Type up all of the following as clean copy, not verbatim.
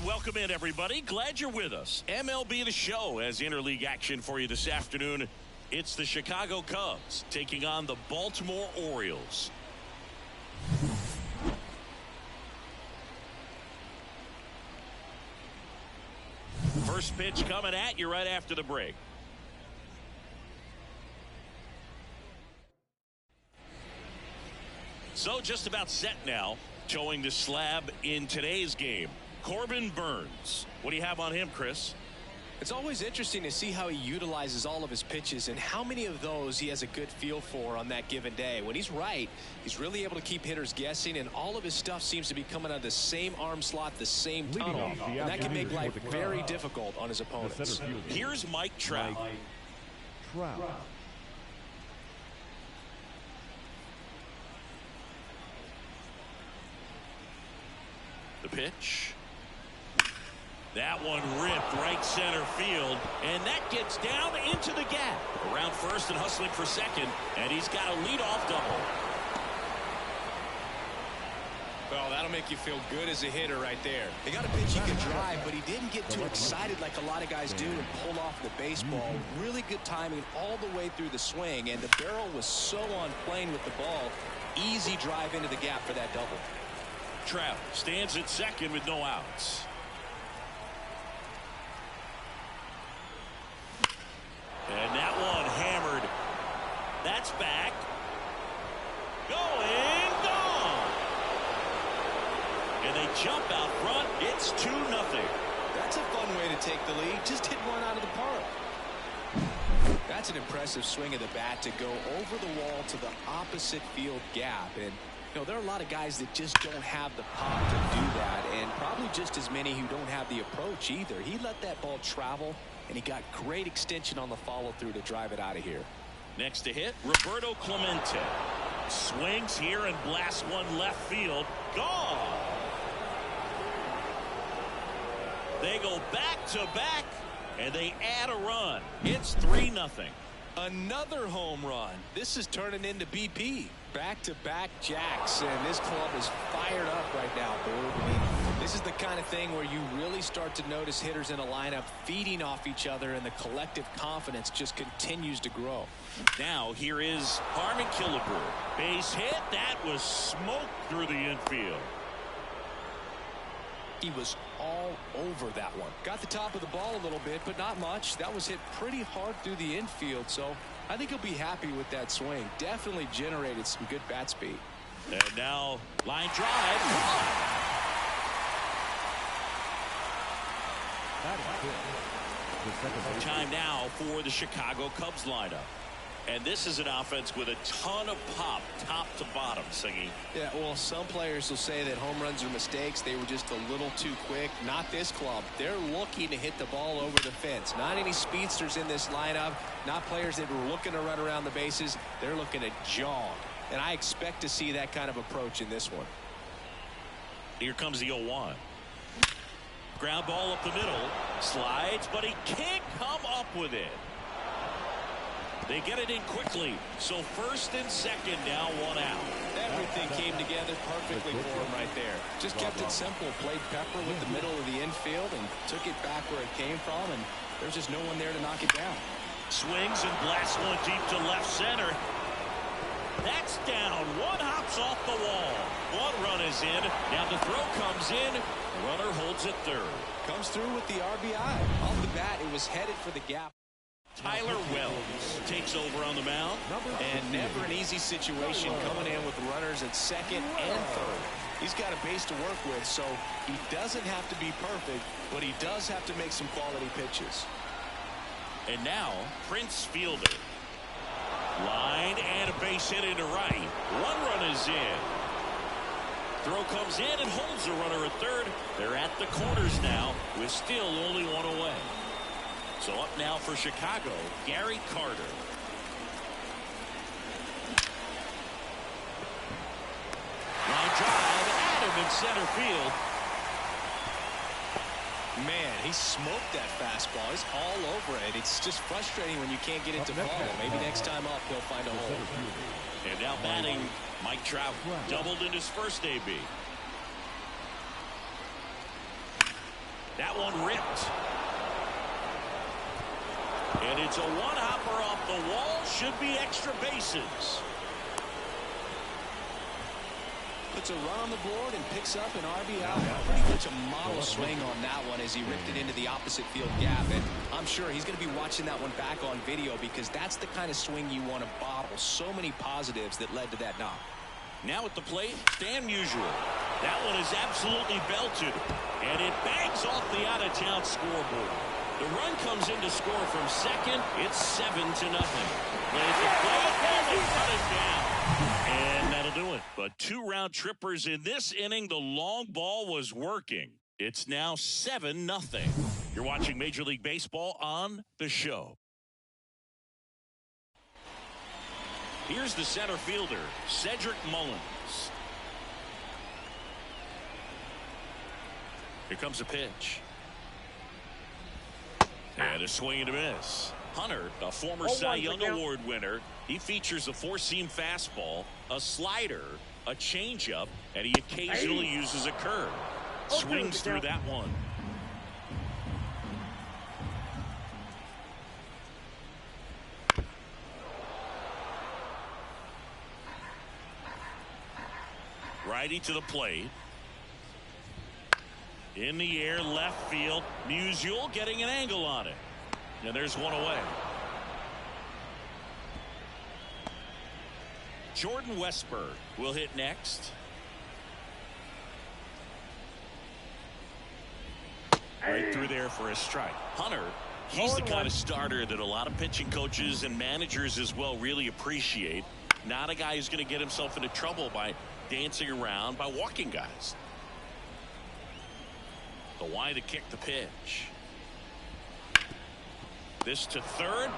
Welcome in, everybody. Glad you're with us. MLB The Show has interleague action for you this afternoon. It's the Chicago Cubs taking on the Baltimore Orioles. First pitch coming at you right after the break. So just about set now, showing the slab in today's game. Corbin Burns. What do you have on him, Chris? It's always interesting to see how he utilizes all of his pitches and how many of those he has a good feel for on that given day. When he's right, he's really able to keep hitters guessing, and all of his stuff seems to be coming out of the same arm slot, the same tunnel, and that can make life very difficult on his opponents. Here's Mike Trout. The pitch. That one ripped right center field, and that gets down into the gap. Around first and hustling for second, and he's got a leadoff double. Well, that'll make you feel good as a hitter right there. He got a pitch he could drive, but he didn't get too excited like a lot of guys do and pull off the baseball. Really good timing all the way through the swing, and the barrel was so on plane with the ball. Easy drive into the gap for that double. Trout stands at second with no outs. And that one hammered. That's back. Going, gone. And they jump out front. It's 2-0. That's a fun way to take the lead. Just hit one out of the park. That's an impressive swing of the bat to go over the wall to the opposite field gap. And you know, there are a lot of guys that just don't have the pop to do that, and probably just as many who don't have the approach either. He let that ball travel, and he got great extension on the follow-through to drive it out of here. Next to hit, Roberto Clemente. Swings here and blasts one left field. Gone. They go back-to-back, and they add a run. It's 3-0. Another home run. This is turning into BP. Back-to-back jacks, and this club is fired up right now, Boo. I mean, this is the kind of thing where you really start to notice hitters in a lineup feeding off each other, and the collective confidence just continues to grow. Now here is Harmon Killebrew. Base hit. That was smoked through the infield. He was all over that one. Got the top of the ball a little bit, but not much. That was hit pretty hard through the infield, so I think he'll be happy with that swing. Definitely generated some good bat speed. And now line drive. Time now for the Chicago Cubs lineup. And this is an offense with a ton of pop, top to bottom, Singy. Yeah, well, some players will say that home runs are mistakes. They were just a little too quick. Not this club. They're looking to hit the ball over the fence. Not any speedsters in this lineup. Not players that were looking to run around the bases. They're looking to jog. And I expect to see that kind of approach in this one. Here comes the 0-1. Ground ball up the middle. Slides, but he can't come up with it. They get it in quickly. So first and second, now one out. Everything came together perfectly for him right there. Just kept it simple. Played pepper with the middle of the infield and took it back where it came from. And there's just no one there to knock it down. Swings and blasts one deep to left center. That's down. One hops off the wall. One run is in. Now the throw comes in. Runner holds it third. Comes through with the RBI. Off the bat, it was headed for the gap. Tyler Wells takes over on the mound. And never an easy situation coming in with runners at second and third. He's got a base to work with, so he doesn't have to be perfect, but he does have to make some quality pitches. And now Prince Fielder. Line and a base hit into right. One run is in. Throw comes in and holds the runner at third. They're at the corners now with still only one away. So up now for Chicago, Gary Carter. Line drive at him in center field. Man, he smoked that fastball. He's all over it. It's just frustrating when you can't get it to fall. Maybe next time up he'll find a hole. And now batting, Mike Trout doubled in his first AB. That one ripped. And it's a one-hopper off the wall. Should be extra bases. Puts a run on the board and picks up an RBI. Pretty much a model swing on that one as he ripped it into the opposite field gap. And I'm sure he's going to be watching that one back on video because that's the kind of swing you want to bottle. So many positives that led to that knock. Now at the plate, Stan Musial. That one is absolutely belted. And it bangs off the out-of-town scoreboard. The run comes in to score from second. It's 7-0. But at the plate, and they cut it down. And that'll do it. But 2 round trippers in this inning. The long ball was working. It's now 7-0. You're watching Major League Baseball on The Show. Here's the center fielder, Cedric Mullins. Here comes a pitch. And a swing and a miss. Hunter, a former Cy Young Award winner, he features a 4-seam fastball, a slider, a changeup, and he occasionally uses a curve. Swings through that one. Righty to the plate. In the air, left field. Musial getting an angle on it. And there's one away. Jordan Westburg will hit next. Right through there for a strike. Hunter, he's the kind of starter that a lot of pitching coaches and managers as well really appreciate. Not a guy who's going to get himself into trouble by dancing around, by walking guys. The wide to kick the pitch. This to third.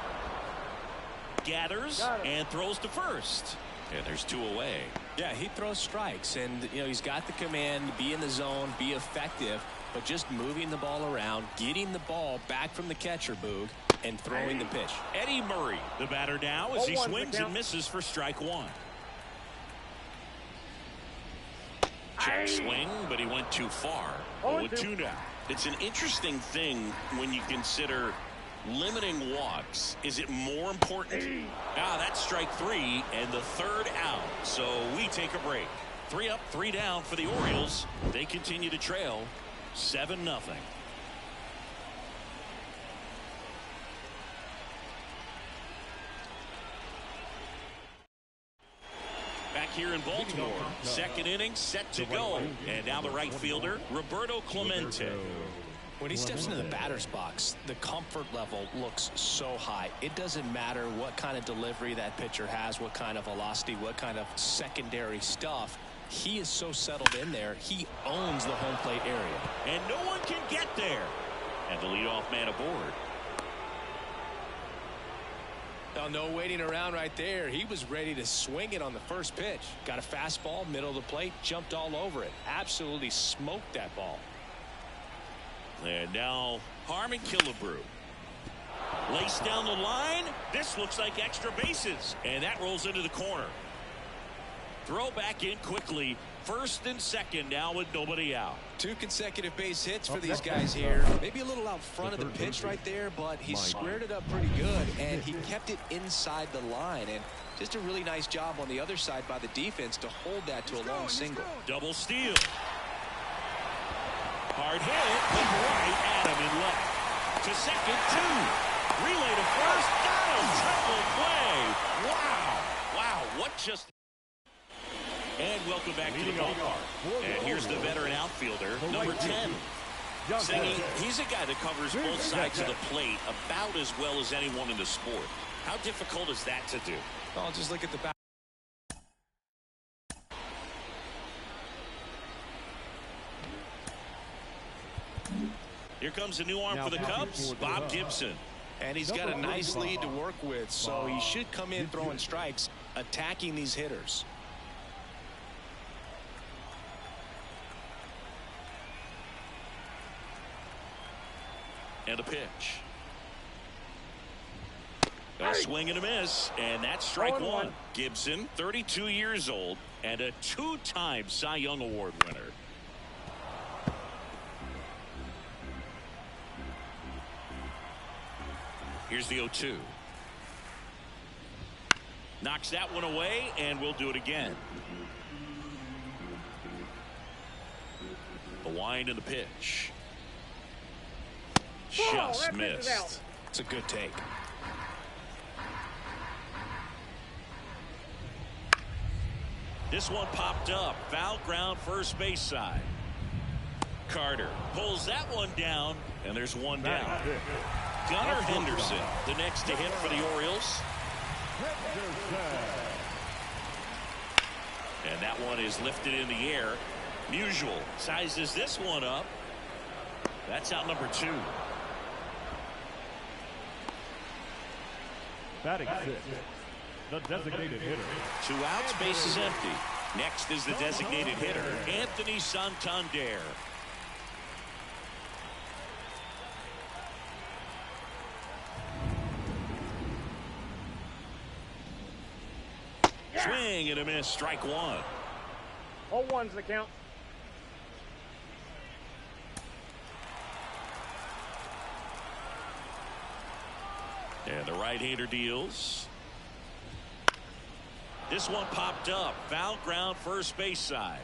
Gathers and throws to first. And there's 2 away. Yeah, he throws strikes, and he's got the command to be in the zone, be effective, but just moving the ball around, getting the ball back from the catcher, Boog, and throwing the pitch. Eddie Murray, the batter now, as he swings and misses for strike 1. Check swing, but he went too far. 0-2 now. It's an interesting thing when you consider limiting walks. Is it more important? That's strike 3 and the 3rd out. So we take a break. 3 up, 3 down for the Orioles. They continue to trail 7-0. Back here in Baltimore, second inning set to go. And now the right fielder, Roberto Clemente. When he steps into the batter's box, the comfort level looks so high. It doesn't matter what kind of delivery that pitcher has, what kind of velocity, what kind of secondary stuff. He is so settled in there. He owns the home plate area. And no one can get there. And the leadoff man aboard. Now, no waiting around right there. He was ready to swing it on the first pitch. Got a fastball, middle of the plate, jumped all over it. Absolutely smoked that ball. And now Harmon Killebrew. Laced down the line. This looks like extra bases. And that rolls into the corner. Throw back in quickly. First and second now with nobody out. 2 consecutive base hits for these guys here. Maybe a little out front of the pitch right there, but he squared it up pretty good, and he kept it inside the line. And just a really nice job on the other side by the defense to hold that to a long single. Double steal. Hard hit, but right at him in left. To second, 2. Relay to first. Got him. Triple play. Wow. Wow. What just... And welcome back to the ballpark. And here's the veteran outfielder, number 10. Singing, he's a guy that covers both sides of the plate about as well as anyone in the sport. How difficult is that to do? Well, just look at the back. Here comes a new arm for the Cubs, Bob Gibson. And he's got a nice lead to work with, so he should come in throwing strikes, attacking these hitters. And a pitch. A swing and a miss, and that's strike one. Gibson, 32 years old, and a two-time Cy Young Award winner. Here's the 0-2. Knocks that one away, and we'll do it again. The wind and the pitch. Just missed. It's a good take. This one popped up. Foul ground, first base side. Carter pulls that one down, and there's one down. Gunnar Henderson, the next to hit for the Orioles. And that one is lifted in the air. Musial sizes this one up. That's out number 2. Batting 6, the designated hitter. 2 outs, base is empty. Next is the designated hitter, Anthony Santander. Swing and a miss, strike one. 0-1's the count. And the right-hander deals. This one popped up. Foul ground, first base side.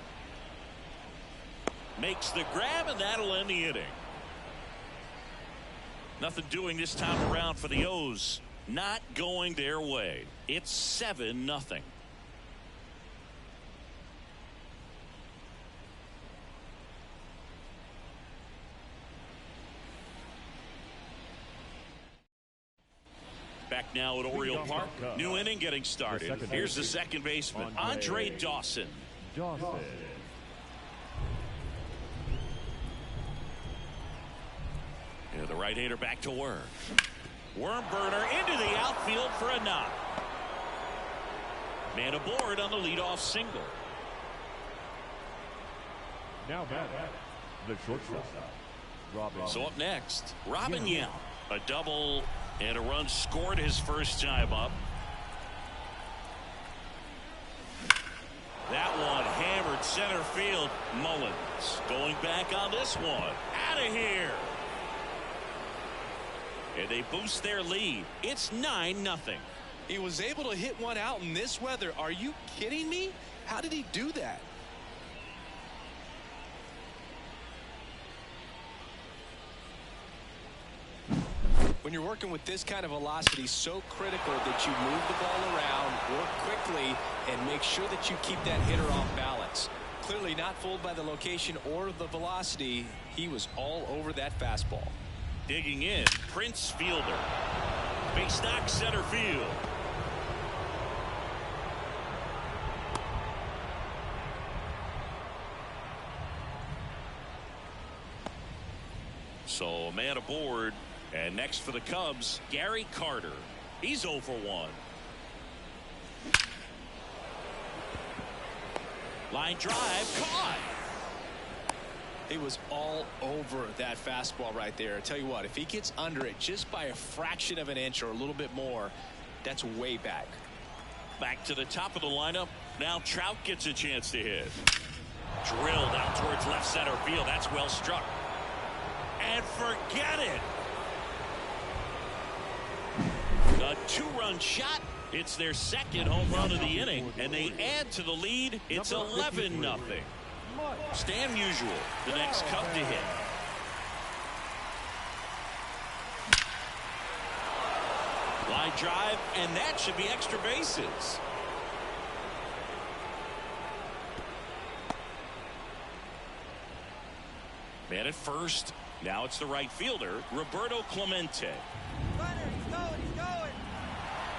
Makes the grab, and that'll end the inning. Nothing doing this time around for the O's. Not going their way. It's 7-0. Back now at Oriole Park. New inning getting started. Here's the second baseman, Andre Dawson. And the right-hander back to work. Worm burner into the outfield for a knock. Man aboard on the leadoff single. Now batting, the shortstop, Robin. So up next, Robin Yount. A double and a run scored his first time up. That one hammered center field. Mullins going back on this one. Out of here. And they boost their lead. It's 9-0. He was able to hit one out in this weather. Are you kidding me? How did he do that? When you're working with this kind of velocity, so critical that you move the ball around, work quickly, and make sure that you keep that hitter off balance. Clearly not fooled by the location or the velocity. He was all over that fastball. Digging in, Prince Fielder. Base knock, center field. So a man aboard. And next for the Cubs, Gary Carter. He's 0 for 1. Line drive, caught. He was all over that fastball right there. I tell you what, if he gets under it just by a fraction of an inch or a little bit more, that's way back. Back to the top of the lineup. Now Trout gets a chance to hit. Drilled out towards left center field. That's well struck. And forget it. A 2-run shot. It's their second home run of the inning, and they add to the lead. It's 11-0. Stan Musial, the next Cub to hit. Line drive, and that should be extra bases. Man at first. Now it's the right fielder, Roberto Clemente.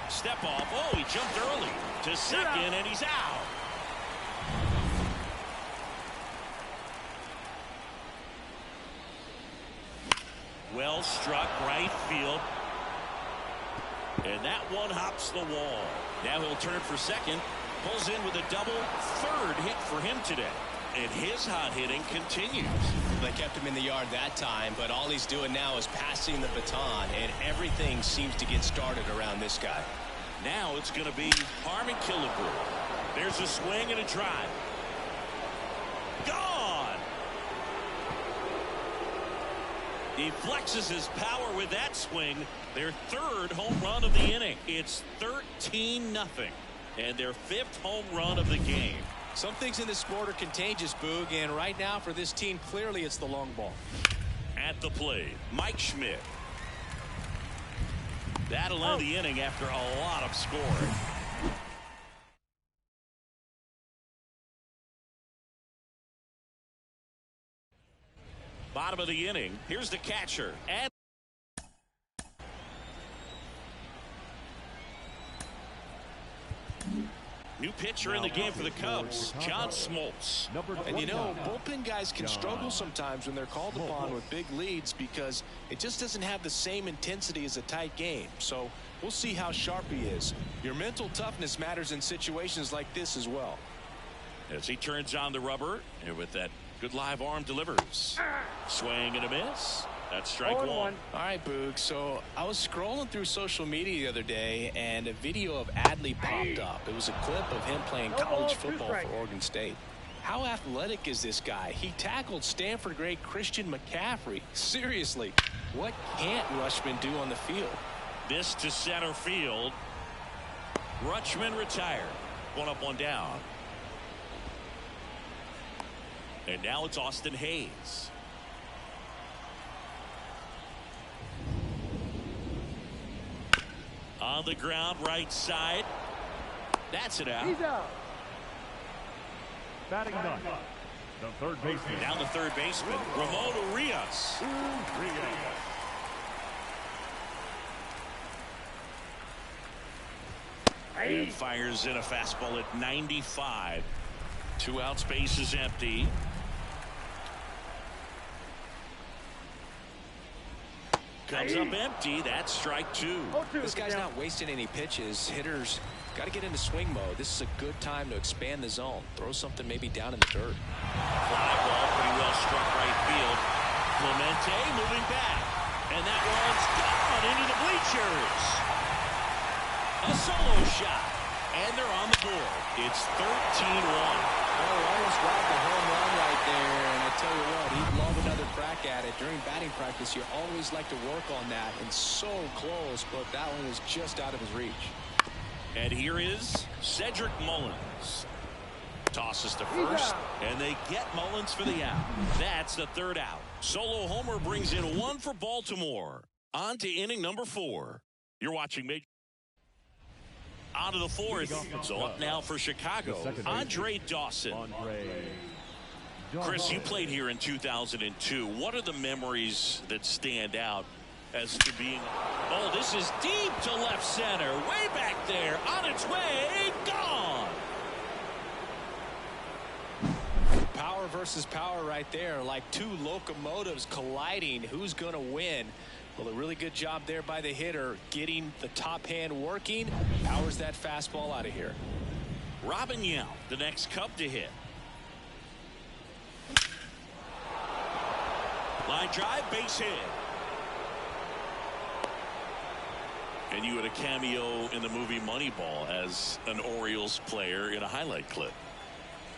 Step off. Oh, he jumped early to second, and he's out. Well struck right field. And that one hops the wall. Now he'll turn for second. Pulls in with a double. Third hit for him today. And his hot hitting continues. They kept him in the yard that time, but all he's doing now is passing the baton, and everything seems to get started around this guy. Now it's going to be Harmon Killebrew. There's a swing and a drive. Gone. He flexes his power with that swing. Their third home run of the inning. It's 13-0, and their fifth home run of the game. Some things in this sport are contagious, Boog, and right now for this team, clearly it's the long ball. At the plate, Mike Schmidt. That'll end the inning after a lot of scoring. Bottom of the inning. Here's the catcher. And new pitcher in the game for the Cubs, John Smoltz. And you know, bullpen guys can struggle sometimes when they're called upon with big leads because it just doesn't have the same intensity as a tight game. So we'll see how sharp he is. Your mental toughness matters in situations like this as well. As he turns on the rubber, and with that good live arm delivers. Swing and a miss. That's strike one. All right, Boog. So I was scrolling through social media the other day, and a video of Adley popped up. It was a clip of him playing college football for Oregon State. How athletic is this guy? He tackled Stanford great Christian McCaffrey. Seriously, what can't Rutschman do on the field? This to center field. Rutschman retired. One up, one down. And now it's Austin Hayes. On the ground, right side. That's it out. He's out. Batting ninth, the third baseman. Now the third baseman, Ramon Urias. And fires in a fastball at 95. 2 outs, base is empty. Comes up empty. That's strike two. This guy's not wasting any pitches. Hitters got to get into swing mode. This is a good time to expand the zone. Throw something maybe down in the dirt. Fly ball, pretty well struck right field. Clemente moving back. And that one's gone into the bleachers. A solo shot. And they're on the board. It's 13-1. Oh, almost grabbed the home run right there. And I tell you what, he'd love another crack at it. During batting practice, you always like to work on that. And so close, but that one was just out of his reach. And here is Cedric Mullins. Tosses to first, and they get Mullins for the out. That's the third out. Solo homer brings in one for Baltimore. On to inning number 4. You're watching Major. On to the fourth. So up now for Chicago, Andre Dawson. Chris, you played here in 2002. What are the memories that stand out as to being... Oh, this is deep to left center. Way back there. On its way. Gone. Power versus power right there. Like two locomotives colliding. Who's going to win? Well, a really good job there by the hitter, getting the top hand working. Powers that fastball out of here. Robin Yount, the next Cub to hit. Line drive, base hit. And you had a cameo in the movie Moneyball as an Orioles player in a highlight clip.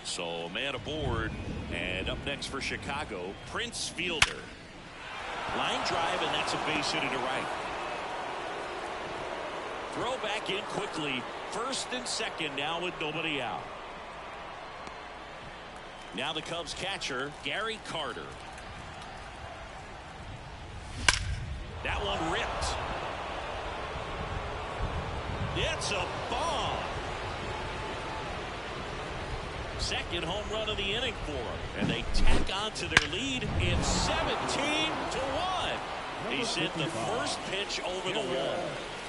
So a man aboard, and up next for Chicago, Prince Fielder. Line drive, and that's a base hit to right. Throw back in quickly. First and second now with nobody out. Now the Cubs catcher, Gary Carter. That one ripped. It's a bomb. Second home run of the inning for them. And they tack on to their lead. It's 17-1. He's hit the first pitch over the wall.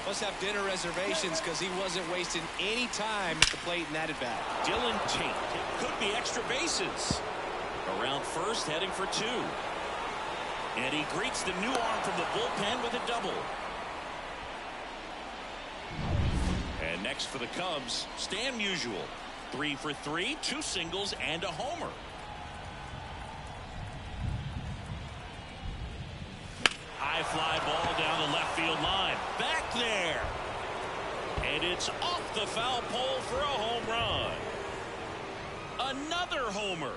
Must have dinner reservations because he wasn't wasting any time at the plate in that at bat. Dylan Tate. Could be extra bases. Around first, heading for 2. And he greets the new arm from the bullpen with a double. And next for the Cubs, Stan Musial. 3 for 3, 2 singles and a homer. High fly ball down the left field line. Back there. And it's off the foul pole for a home run. Another homer.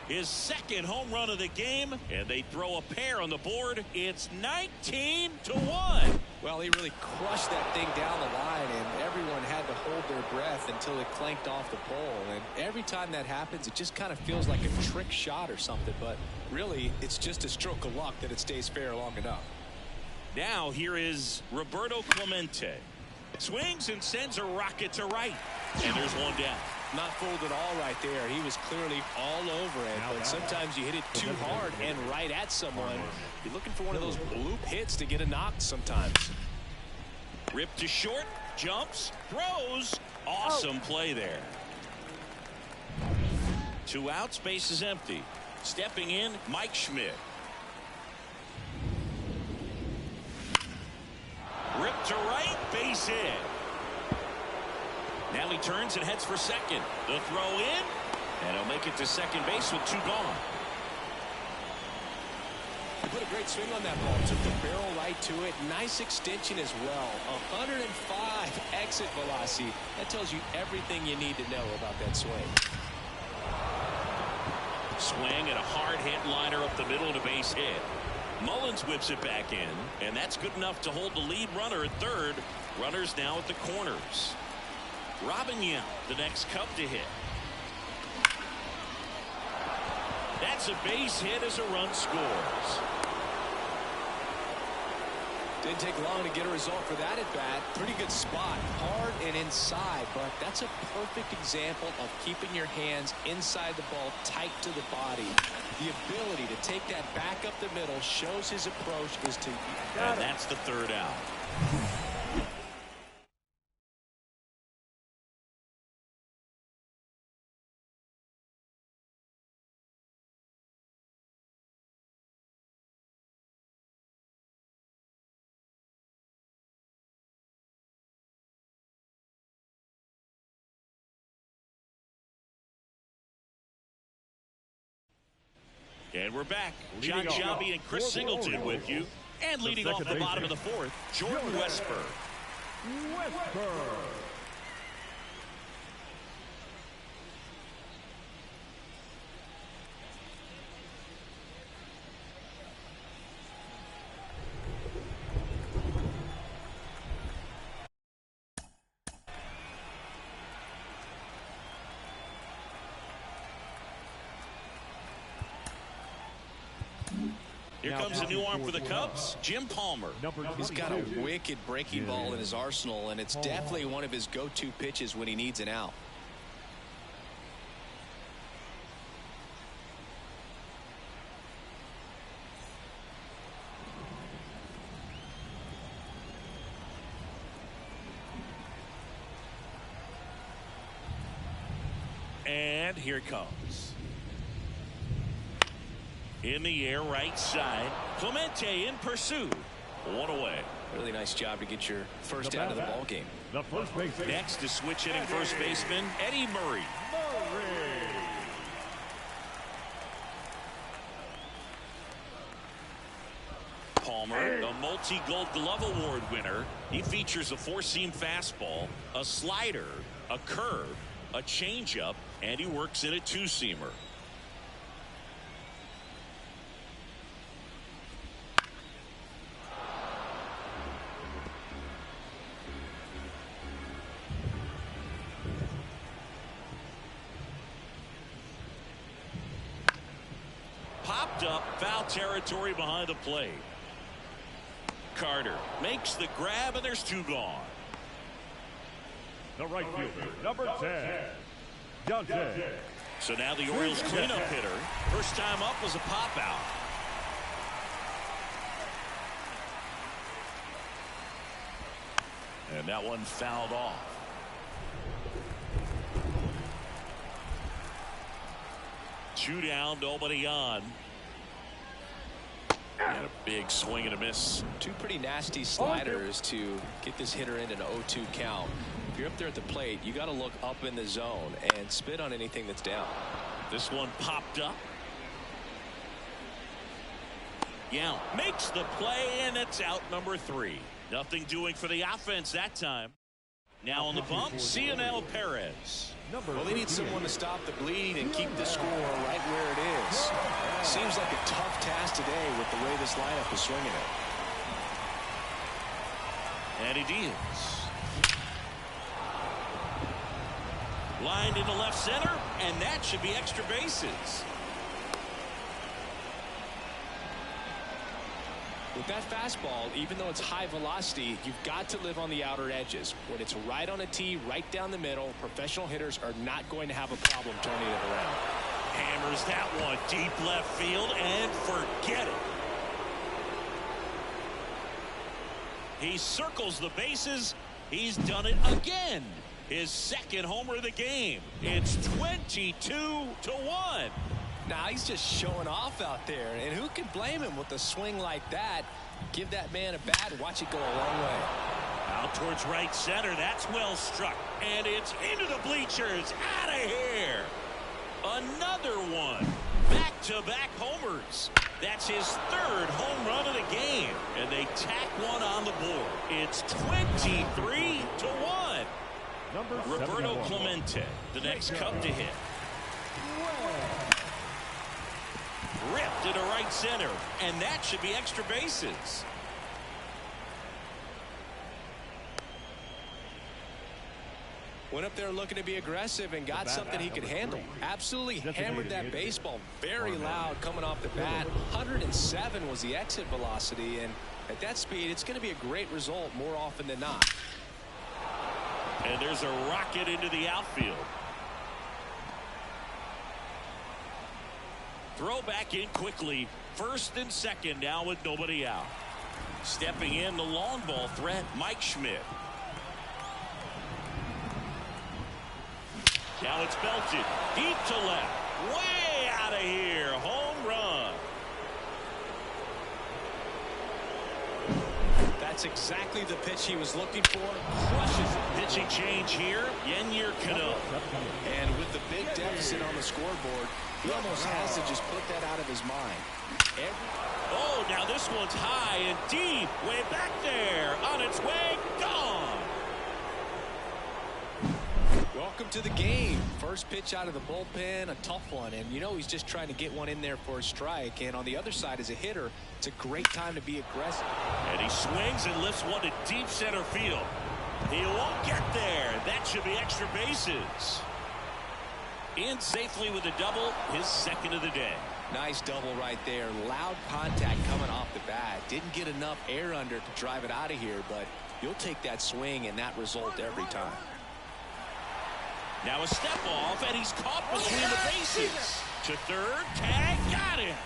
His second home run of the game, and they throw a pair on the board. It's 19-1. Well, he really crushed that thing down the line, and everyone had to hold their breath until it clanked off the pole. And every time that happens, it just kind of feels like a trick shot or something. But really, it's just a stroke of luck that it stays fair long enough. Now here is Roberto Clemente. Swings and sends a rocket to right. And there's one down. Not fooled at all right there. He was clearly all over it. But sometimes you hit it too hard and right at someone. You're looking for one of those bloop hits to get a knock sometimes. Ripped to short. Jumps. Throws. Awesome play there. 2 outs. Base is empty. Stepping in, Mike Schmidt. Ripped to right. Base hit. Now he turns and heads for second. The throw in, and he'll make it to second base with 2 gone. He put a great swing on that ball. Took the barrel right to it. Nice extension as well. 105 exit velocity. That tells you everything you need to know about that swing. Swing and a hard hit liner up the middle and a base hit. Mullins whips it back in, and that's good enough to hold the lead runner at third. Runners now at the corners. Robin Yount, the next Cub to hit. That's a base hit as a run scores. Didn't take long to get a result for that at bat. Pretty good spot, hard and inside, but that's a perfect example of keeping your hands inside the ball, tight to the body. The ability to take that back up the middle shows his approach is to. And that's the 3rd out. And we're back. John Shelby and Chris Singleton with you. And leading off the bottom of the 4th, Jordan Westburg. Here comes a new arm for the Cubs, Jim Palmer. He's got a wicked breaking ball in his arsenal, and it's definitely one of his go-to pitches when he needs an out. And here it comes. In the air, right side. Clemente in pursuit. 1 away. Really nice job to get your first out of the ball game. The first baseman. Next to switch hitting first baseman, Eddie Murray. Palmer, the multi-Gold Glove Award winner. He features a 4-seam fastball, a slider, a curve, a changeup, and he works in a 2-seamer. Popped up, foul territory behind the plate. Carter makes the grab, and there's 2 gone. The right fielder, number 10, Dante. So now the Orioles cleanup hitter. First time up was a pop out. And that one fouled off. Two down, nobody on. And a big swing and a miss. Two pretty nasty sliders to get this hitter into an 0-2 count. If you're up there at the plate, you got to look up in the zone and spit on anything that's down. This one popped up. Yeah, makes the play, and it's out number 3. Nothing doing for the offense that time. Now on the bump, Cionel Perez. Well, they need someone to stop the bleed and keep the score right where it is. Seems like a tough task today with the way this lineup is swinging it. And he deals. Lined into left center, and that should be extra bases. With that fastball, even though it's high velocity, you've got to live on the outer edges. When it's right on a tee, right down the middle, professional hitters are not going to have a problem turning it around. Hammers that one deep left field and forget it. He circles the bases. He's done it again. His second homer of the game. It's 22-1. Now he's just showing off out there, and who can blame him with a swing like that? Give that man a bat, watch it go a long way. Out towards right center. That's well struck, and it's into the bleachers. Out of here. Another one. Back-to-back homers. That's his 3rd home run of the game, and they tack one on the board. It's 23-1. Roberto Clemente, the next Cub to hit. Ripped into right center, and that should be extra bases. Went up there looking to be aggressive and got something he could handle. Absolutely hammered that baseball very loud coming off the bat. 107 was the exit velocity, and at that speed, it's going to be a great result more often than not. And there's a rocket into the outfield. Throw back in quickly. First and second now with nobody out. Stepping in the long ball threat, Mike Schmidt. Now it's belted deep to left. Way out of here. Home run. That's exactly the pitch he was looking for. Crushes it. Pitching change here. Yennier Cano. And with the big deficit on the scoreboard, he almost has to just put that out of his mind. Oh, now this one's high and deep. Way back there. On its way. Gone. Welcome to the game. First pitch out of the bullpen, a tough one. And you know he's just trying to get one in there for a strike. And on the other side, as a hitter, it's a great time to be aggressive. And he swings and lifts one to deep center field. He won't get there. That should be extra bases. In safely with a double, his 2nd of the day. Nice double right there. Loud contact coming off the bat. Didn't get enough air under to drive it out of here, but you'll take that swing and that result every time. Now a step off, and he's caught between the bases. To third, tag, got him.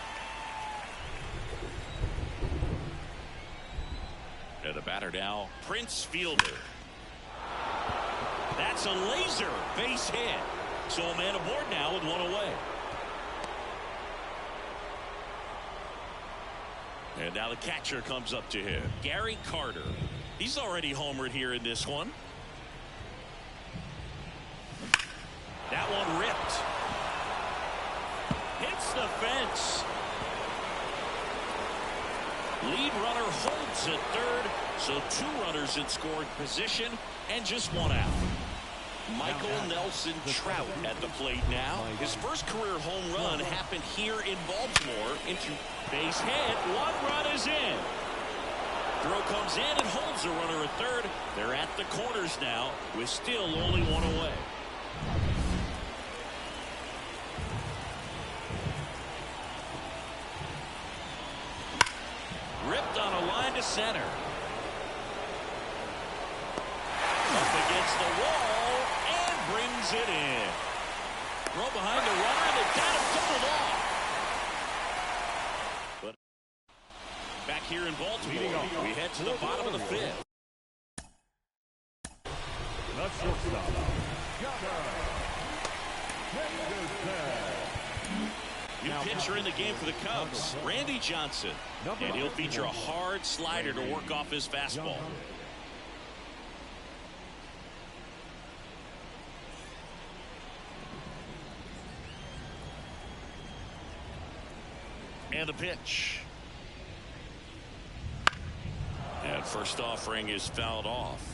And the batter now, Prince Fielder. That's a laser base hit. So a man aboard now with one away. And now the catcher comes up to him. Gary Carter. He's already homered here in this one. That one ripped. Hits the fence. Lead runner holds at third. So 2 runners in scoring position and just 1 out. Michael Nelson Trout at the plate now. His first career home run happened here in Baltimore. Into base hit. 1 run is in. Throw comes in and holds the runner at third. They're at the corners now with still only 1 away. Ripped on a line to center. Up against the wall and brings it in. Throw behind the runner, and they've got him doubled off. But back here in Baltimore, we head to the bottom of the 5th. That's shortstop. New pitcher in the game for the Cubs, Randy Johnson. And he'll feature a hard slider to work off his fastball. And the pitch. And first offering is fouled off.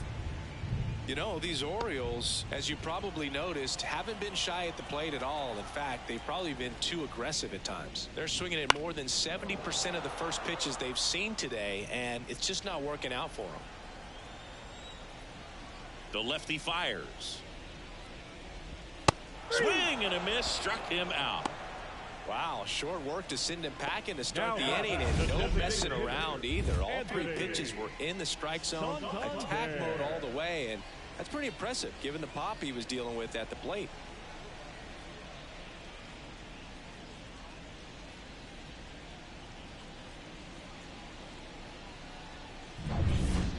You know, these Orioles, as you probably noticed, haven't been shy at the plate at all. In fact, they've probably been too aggressive at times. They're swinging at more than 70% of the first pitches they've seen today, and it's just not working out for them. The lefty fires. Swing and a miss, struck him out. Wow, short work to send him packing to start the inning, and no messing around either. All three pitches were in the strike zone, attack mode all the way, and that's pretty impressive given the pop he was dealing with at the plate.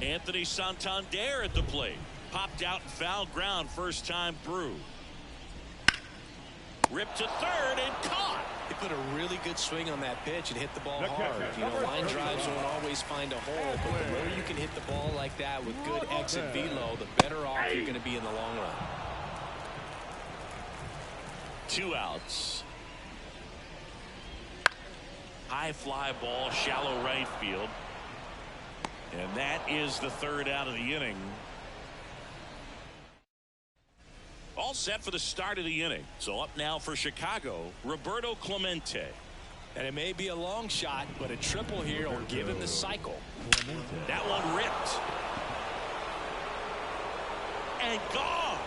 Anthony Santander at the plate. Popped out and foul ground first time through. Ripped to third and caught. He put a really good swing on that pitch and hit the ball hard. You know, line drives don't always find a hole, but the more you can hit the ball like that with good exit velo, the better off you're going to be in the long run. 2 outs. High fly ball, shallow right field. And that is the 3rd out of the inning. All set for the start of the inning. So up now for Chicago, Roberto Clemente. And it may be a long shot, but a triple here will give him the cycle. That one ripped. And gone.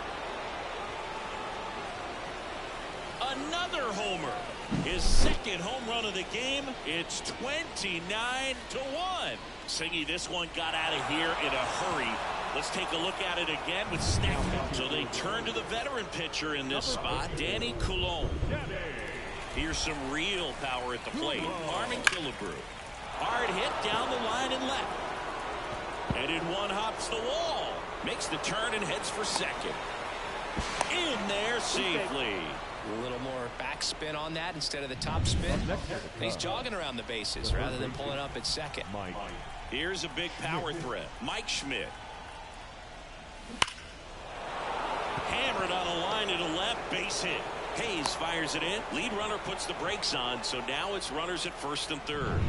Another homer. His 2nd home run of the game. It's 29-1. Singy, this one got out of here in a hurry. Let's take a look at it again with Snap. So they turn to the veteran pitcher in this spot, Danny Coulombe. Here's some real power at the plate. Armin Killebrew. Hard hit down the line and left. And in one hops the wall. Makes the turn and heads for second. In there safely. A little more backspin on that instead of the top spin. He's jogging around the bases rather than pulling up at second. Here's a big power threat. Mike Schmidt. Hammered on a line to the left, base hit. Hayes fires it in. Lead runner puts the brakes on, so now it's runners at 1st and 3rd.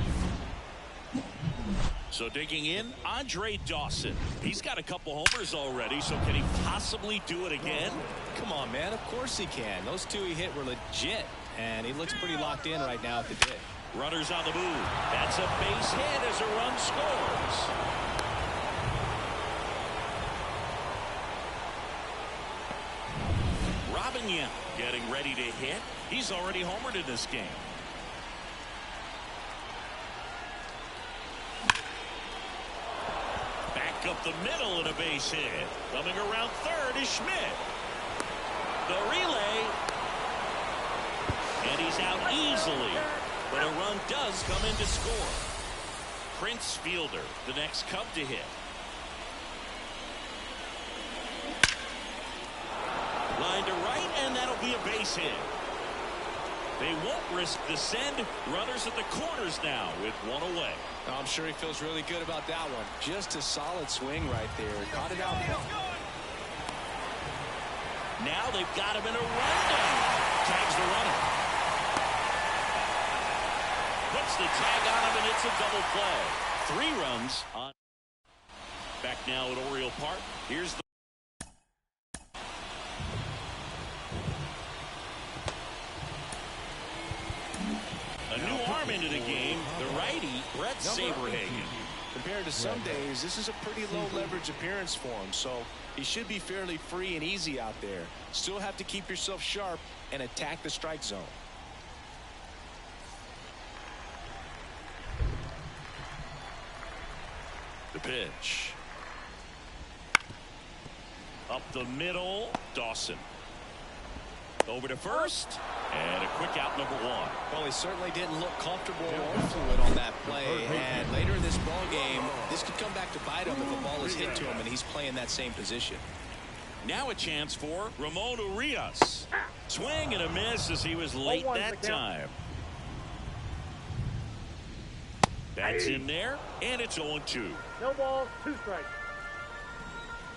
So digging in, Andre Dawson. He's got a couple homers already, so can he possibly do it again? Come on, man. Of course he can. Those 2 he hit were legit, and he looks pretty locked in right now at the dish. Runners on the move. That's a base hit as a run scores. Robin getting ready to hit. He's already homered in this game. Back up the middle and a base hit. Coming around 3rd is Schmidt. The relay. And he's out easily. But a run does come in to score. Prince Fielder, the next Cub to hit. Line to right, and that'll be a base hit. They won't risk the send. Runners at the corners now with one away. I'm sure he feels really good about that one. Just a solid swing right there. Caught it out. Now they've got him in a rundown. Tags the runner. Puts the tag on him, and it's a double play. 3 runs on. Back now at Oriole Park. Here's the a new arm into the game. The righty, Brett Saberhagen. Compared to some days, this is a pretty low leverage appearance for him, so he should be fairly free and easy out there. Still have to keep yourself sharp and attack the strike zone. The pitch. Up the middle, Dawson. Over to first, and a quick out, number 1. Well, he certainly didn't look comfortable or fluid on that play, and later in this ball game, this could come back to bite him if a ball is hit to him and he's playing that same position. Now a chance for Ramon Urias. Swing and a miss as he was late that time. That's in there, and it's 0-2. No balls, 2 strikes.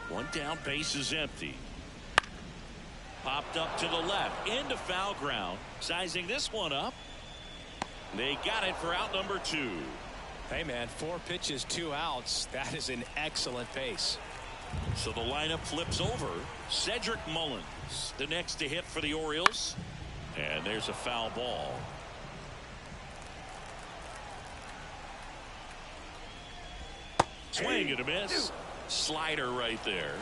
One down, base is empty. Popped up to the left, into foul ground. Sizing this one up. They got it for out number 2. Hey, man, 4 pitches, 2 outs. That is an excellent pace. So the lineup flips over. Cedric Mullins, the next to hit for the Orioles. And there's a foul ball. Swing and a miss. Slider right there.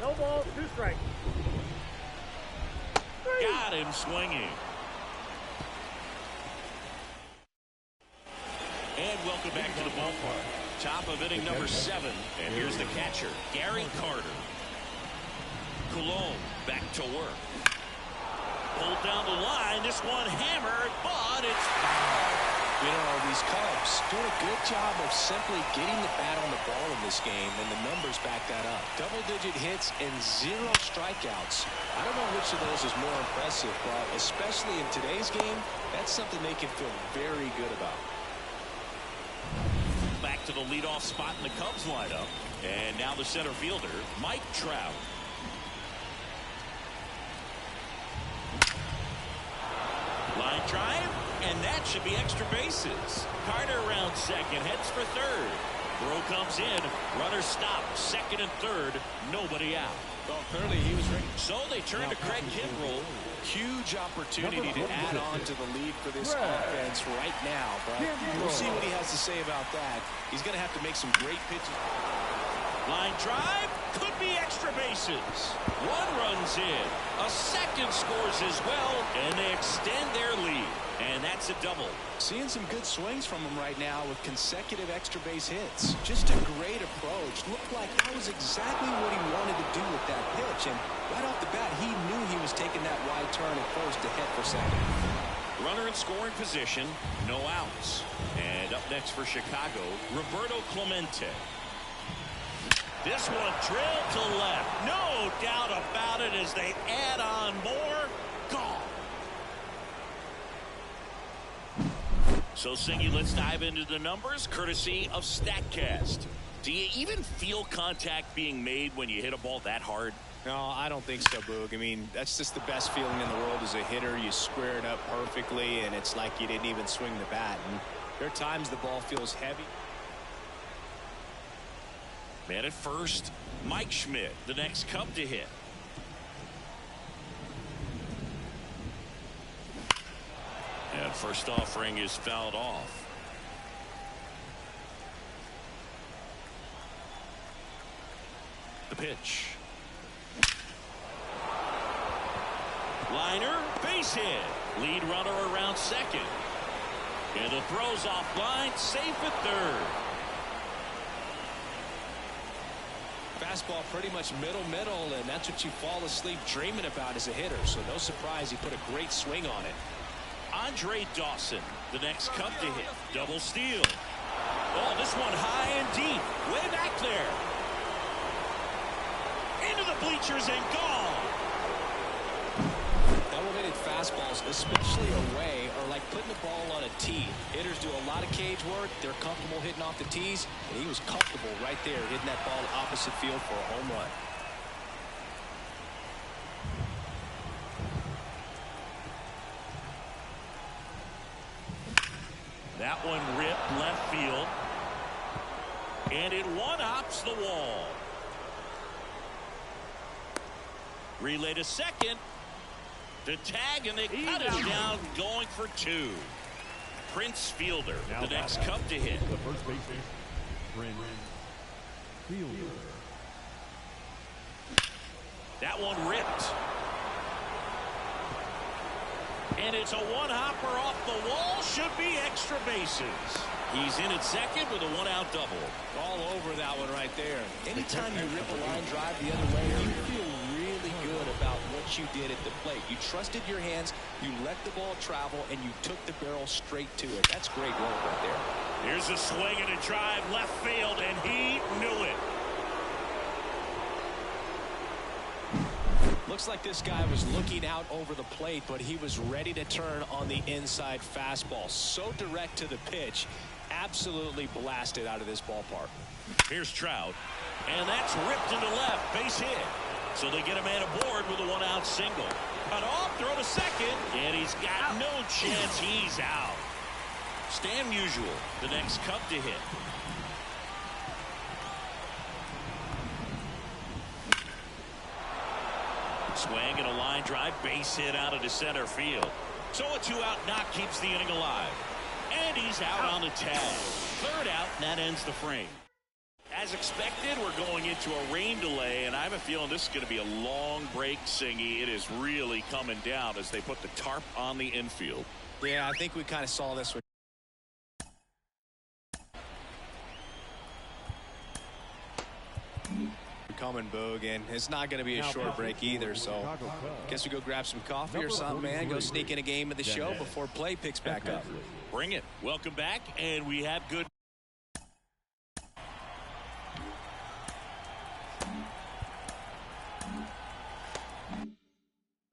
No balls, 2 strikes. Got him swinging. And welcome back to the ballpark. Top of inning number 7. And here's the catcher, Gary Carter. Coulomb back to work. Pulled down the line. This one hammered, but it's foul. You know, these Cubs doing a good job of simply getting the bat on the ball in this game, and the numbers back that up. Double-digit hits and 0 strikeouts. I don't know which of those is more impressive, but especially in today's game, that's something they can feel very good about. Back to the leadoff spot in the Cubs lineup. And now the center fielder, Mike Trout. Line drive, and that should be extra bases. Carter around second, heads for third. Throw comes in, runner stopped, second and third, nobody out. Well, clearly he was ready. So they turn to Craig Kimbrell. Huge opportunity to add on to the lead for this offense right now, but we'll see what he has to say about that. He's going to have to make some great pitches. Line drive, could be extra bases. One runs in, a second scores as well, and they extend their lead. And that's a double. Seeing some good swings from him right now with consecutive extra base hits. Just a great approach. Looked like that was exactly what he wanted to do with that pitch. And right off the bat, he knew he was taking that wide turn at first to head for second. Runner in scoring position, no outs. And up next for Chicago, Roberto Clemente. This one drilled to left. No doubt about it as they add on more. Gone. So, Singy, let's dive into the numbers, courtesy of StatCast. Do you even feel contact being made when you hit a ball that hard? No, I don't think so, Boog. I mean, that's just the best feeling in the world as a hitter. You square it up perfectly, and it's like you didn't even swing the bat. And there are times the ball feels heavy. Man at first, Mike Schmidt, the next Cub to hit. And first offering is fouled off. The pitch. Liner, base hit. Lead runner around second. And the throw's off line, safe at third. Fastball pretty much middle, and that's what you fall asleep dreaming about as a hitter. So no surprise he put a great swing on it. Andre Dawson, the next Cub to hit. Double steal. Oh, this one high and deep. Way back there. Into the bleachers and gone. Elevated fastballs, especially away, are like putting the ball on a tee. Hitters do a lot of cage work. They're comfortable hitting off the tees, and he was comfortable right there hitting that ball opposite field for a home run. That one ripped left field. And it one-hops the wall. Relay to second. The tag, and they cut him down, going for 2. Prince Fielder, the next Cub to hit. The first baseman, Prince Fielder. That one ripped. And it's a one-hopper off the wall. Should be extra bases. He's in at second with a one-out double. All over that one right there. Anytime you rip a line drive the other way, you feel really good about what you did at the plate. You trusted your hands, you let the ball travel, and you took the barrel straight to it. That's great work right there. Here's a swing and a drive left field, and he knew it. looks like this guy was looking out over the plate, but he was ready to turn on the inside fastball. So direct to the pitch. Absolutely blasted out of this ballpark. Here's Trout, and that's ripped into left, base hit. So they get a man aboard with a one-out single. Cut off, throw to second, and he's got no chance. He's out. Stan Musial, the next Cub to hit. Swing and a line drive, base hit out into center field. So a two-out knock keeps the inning alive. And he's out on the tag. Third out, and that ends the frame. As expected, we're going into a rain delay, and I have a feeling this is going to be a long break, Singy. It is really coming down as they put the tarp on the infield. Yeah, I think we kind of saw this one. Coming, Boog, and it's not going to be a short break either, so guess we go grab some coffee or something, man. Go sneak in a game of the show before play picks back up. Bring it. Welcome back, and we have good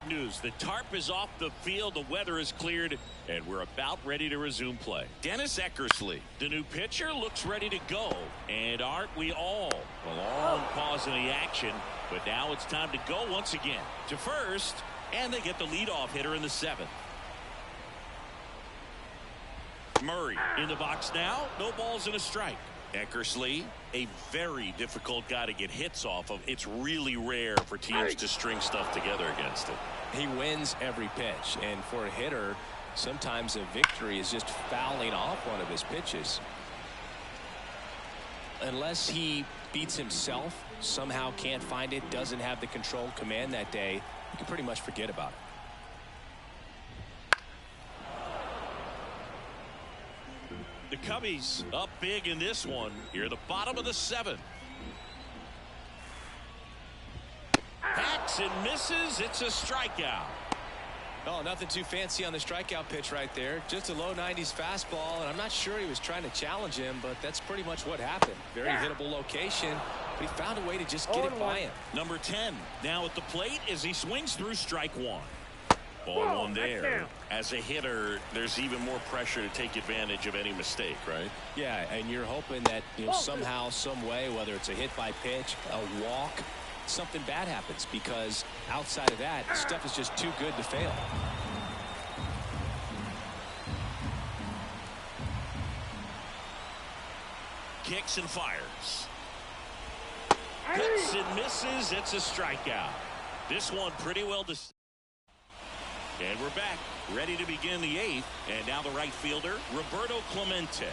news. The tarp is off the field, the weather is cleared, and we're about ready to resume play. Dennis Eckersley, the new pitcher, looks ready to go, and aren't we all? A long pause in the action, but now it's time to go once again to first, and they get the leadoff hitter in the seventh. Murray in the box now, no balls and a strike. Eckersley, a very difficult guy to get hits off of. It's really rare for teams to string stuff together against him. He wins every pitch, and for a hitter, sometimes a victory is just fouling off one of his pitches. Unless he beats himself, somehow can't find it, doesn't have the control command that day, you can pretty much forget about it. The Cubbies up big in this one. Here at the bottom of the seventh. Hacks and misses. It's a strikeout. Oh, nothing too fancy on the strikeout pitch right there. Just a low 90s fastball, and I'm not sure he was trying to challenge him, but that's pretty much what happened. Very hittable location, but he found a way to just get it by him. Number 10 now at the plate as he swings through strike one. Ball one there. As a hitter, there's even more pressure to take advantage of any mistake, right? Yeah, and you're hoping that somehow, some way, whether it's a hit by pitch, a walk, something bad happens, because outside of that, stuff is just too good to fail. Kicks and fires. Cuts and misses. It's a strikeout. This one pretty well decided. And we're back, ready to begin the eighth. And now the right fielder, Roberto Clemente.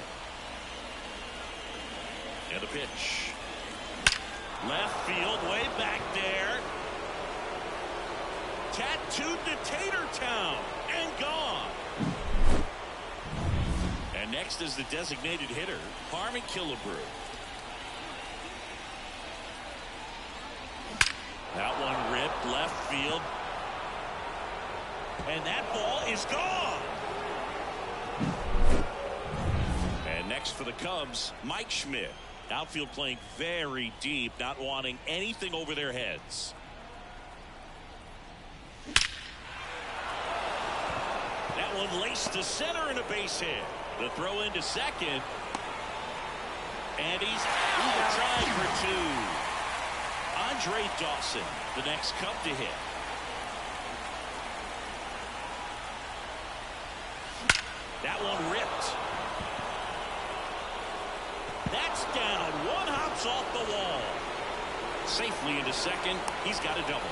And the pitch. Left field, way back there. Tattooed to Tatertown and gone. And next is the designated hitter, Harmon Killebrew. That one ripped left field. And that ball is gone. And next for the Cubs, Mike Schmidt. Outfield playing very deep, not wanting anything over their heads. That one laced to center and a base hit. The throw into second. And he's out trying for two. Andre Dawson, the next Cub to hit. That one ripped. That's down. One hops off the wall. Safely into second. He's got a double.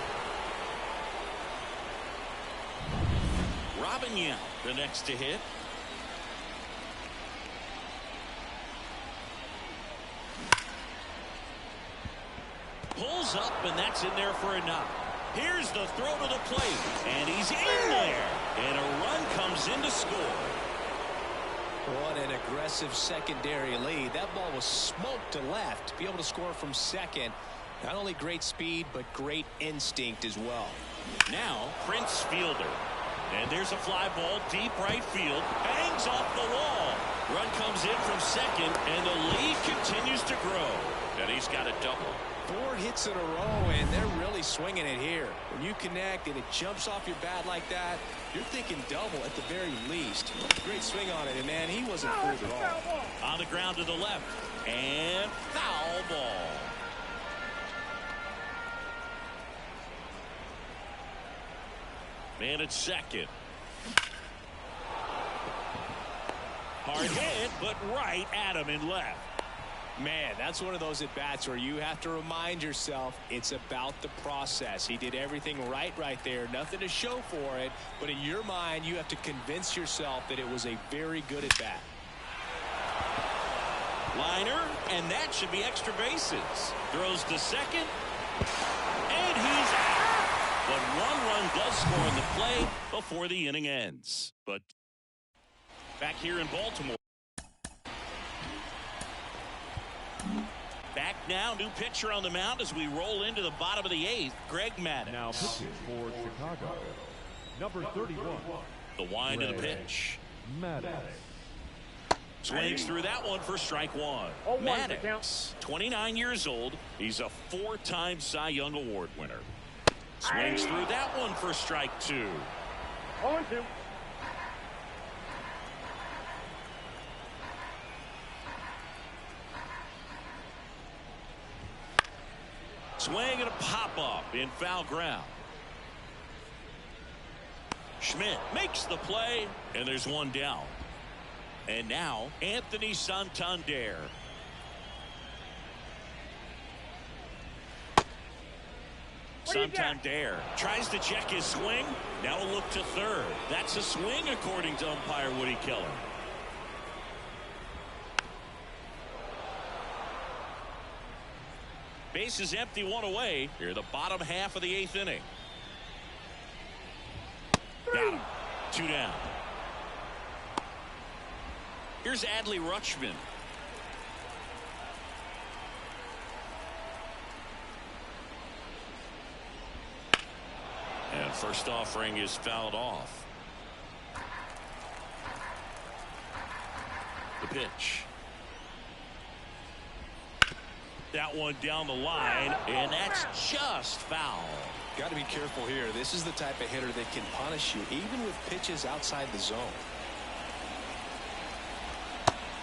Robin Yount, the next to hit. Pulls up, and that's in there for a knock. Here's the throw to the plate, and he's in there. And a run comes in to score. What an aggressive secondary lead. That ball was smoked to left. To be able to score from second, not only great speed, but great instinct as well. Now, Prince Fielder. And there's a fly ball deep right field. Hangs off the wall. Run comes in from second, and the lead continues to grow. And he's got a double. 4 hits in a row, and they're really swinging it here. When you connect and it jumps off your bat like that, you're thinking double at the very least. Great swing on it, and man, he wasn't fooled at all. On the ground to the left, and foul ball. Man at second. Hard hit, but right at him in left. Man, that's one of those at-bats where you have to remind yourself it's about the process. He did everything right there. Nothing to show for it. But in your mind, you have to convince yourself that it was a very good at-bat. Liner, and that should be extra bases. Throws to second, and he's out. But 1 run does score in the play before the inning ends. But back here in Baltimore. Back now, new pitcher on the mound as we roll into the bottom of the 8th, Greg Maddux. Now pitching for Chicago, number 31. The wind of the pitch. Maddux. Swings through that one for strike 1. Maddux, 29 years old. He's a 4-time Cy Young Award winner. Swings through that one for strike 2. 0-2. Swing and a pop-up in foul ground. Schmidt makes the play, and there's 1 down. And now, Anthony Santander. Santander tries to check his swing. Now a look to third. That's a swing, according to umpire Woody Keller. Base is empty, 1 away. Here, the bottom half of the 8th inning. Got him. 2 down. Here's Adley Rutschman. And first offering is fouled off. The pitch. That one down the line, and that's just foul. Got to be careful here. This is the type of hitter that can punish you, even with pitches outside the zone.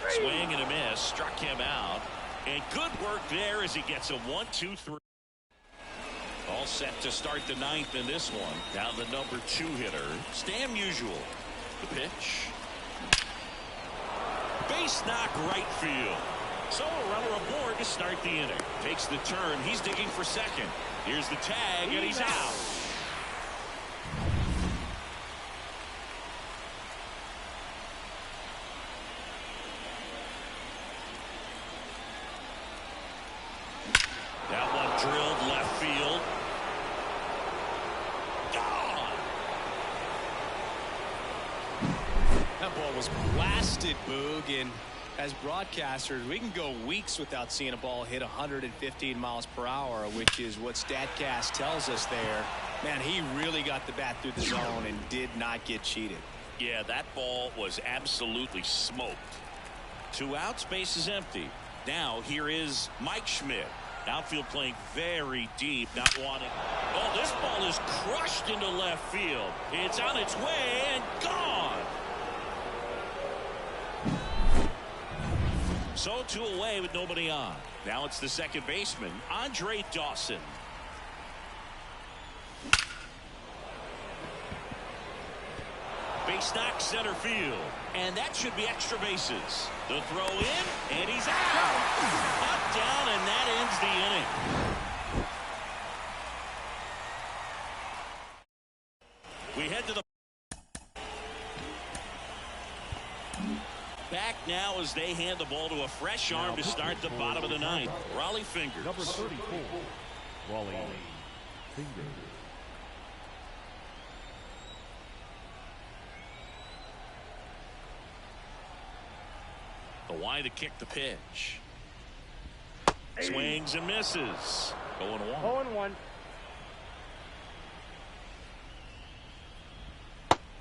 Swing and a miss, struck him out. And good work there as he gets a 1-2-3. All set to start the 9th in this one. Now the number 2 hitter, Stan Musial. The pitch. Base knock right field. So a runner aboard to start the inning. Takes the turn. He's digging for second. Here's the tag, and he's out. That one drilled left field. Gone. That ball was blasted, Boog, and as broadcasters, we can go weeks without seeing a ball hit 115 miles per hour, which is what StatCast tells us there. Man, he really got the bat through the zone and did not get cheated. Yeah, that ball was absolutely smoked. 2 outs, base is empty. Now here is Mike Schmidt. Outfield playing very deep, not wanting. Oh, this ball is crushed into left field. It's on its way and gone. So 2 away with nobody on. Now it's the second baseman, Andre Dawson. Base knock center field. And that should be extra bases. The throw in, and he's out. Up, down, and that ends the inning. We head to the back now as they hand the ball to a fresh arm to start the bottom of the 9th. Raleigh Fingers. Number 34, Raleigh Fingers. The wide to kick the pitch. Swings and misses. 0-1. 0-1.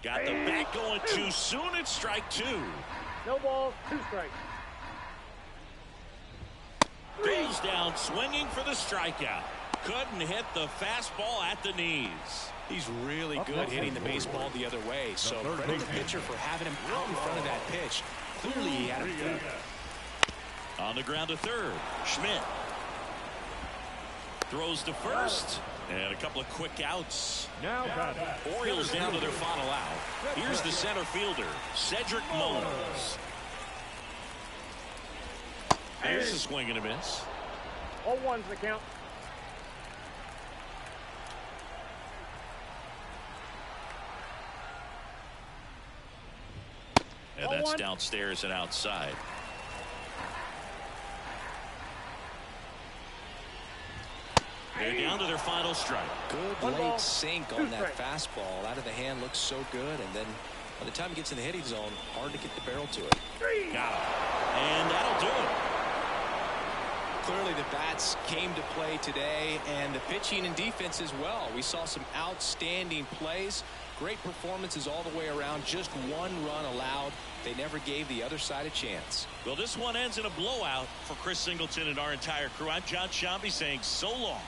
Got the bat going too soon. It's strike 2. No balls, 2 strikes. Goes down swinging for the strikeout. Couldn't hit the fastball at the knees. He's really good hitting the baseball the other way. So credit the pitcher for having him out in front of that pitch. Clearly he had him fooled. On the ground to third. Schmidt throws to first. And a couple of quick outs. Now Orioles down to their final out. Here's the center fielder, Cedric Mullins. There's a swing and a miss. 0-1's the count. And that's downstairs and outside. They're down to their final strike. Good late sink on that fastball. Out of the hand, looks so good. And then by the time it gets in the hitting zone, hard to get the barrel to it. Got it. And that'll do it. Clearly the bats came to play today, and the pitching and defense as well. We saw some outstanding plays. Great performances all the way around. Just one run allowed. They never gave the other side a chance. Well, this one ends in a blowout for Chris Singleton and our entire crew. I'm John Shambi saying so long.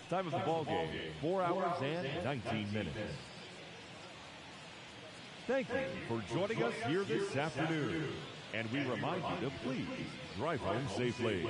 Time of the ball game, 4 hours and 19 minutes. Thank you for joining us here this afternoon. And we remind you to please drive home safely.